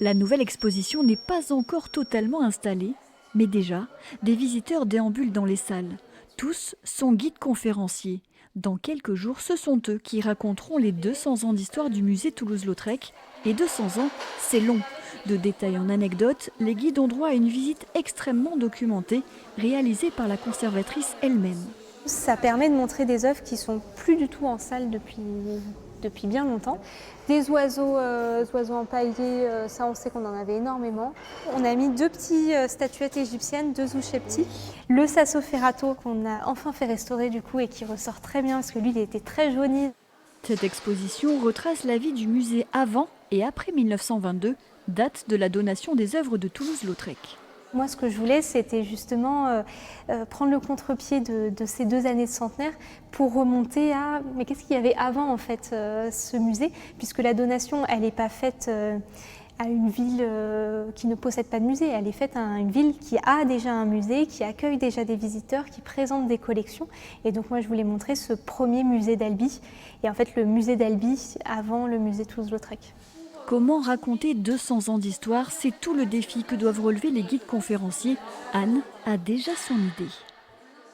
La nouvelle exposition n'est pas encore totalement installée, mais déjà, des visiteurs déambulent dans les salles. Tous sont guides conférenciers. Dans quelques jours, ce sont eux qui raconteront les 200 ans d'histoire du musée Toulouse-Lautrec. Et 200 ans, c'est long. De détails en anecdotes, les guides ont droit à une visite extrêmement documentée, réalisée par la conservatrice elle-même. Ça permet de montrer des œuvres qui sont plus du tout en salle depuis bien longtemps. Des oiseaux empaillés, ça on sait qu'on en avait énormément. On a mis deux petites statuettes égyptiennes, deux Oushepti. Le Sassoferrato qu'on a enfin fait restaurer du coup et qui ressort très bien parce que lui il était très jauni. Cette exposition retrace la vie du musée avant et après 1922, date de la donation des œuvres de Toulouse-Lautrec. Moi, ce que je voulais, c'était justement prendre le contre-pied de ces 2 années de centenaire pour remonter à mais qu'est-ce qu'il y avait avant en fait ce musée, puisque la donation, elle n'est pas faite à une ville qui ne possède pas de musée, elle est faite à une ville qui a déjà un musée, qui accueille déjà des visiteurs, qui présente des collections. Et donc moi, je voulais montrer ce premier musée d'Albi, et en fait le musée d'Albi avant le musée Toulouse-Lautrec. Comment raconter 200 ans d'histoire, c'est tout le défi que doivent relever les guides conférenciers. Anne a déjà son idée.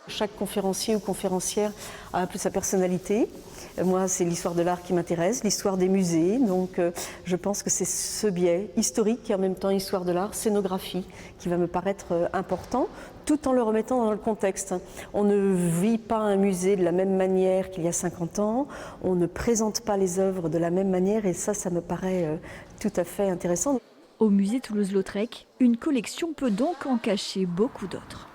Chaque conférencier ou conférencière a un peu sa personnalité. Moi, c'est l'histoire de l'art qui m'intéresse, l'histoire des musées. Donc, je pense que c'est ce biais historique et en même temps histoire de l'art, scénographie, qui va me paraître important, tout en le remettant dans le contexte. On ne vit pas un musée de la même manière qu'il y a 50 ans. On ne présente pas les œuvres de la même manière et ça me paraît tout à fait intéressant. Au musée Toulouse-Lautrec, une collection peut donc en cacher beaucoup d'autres.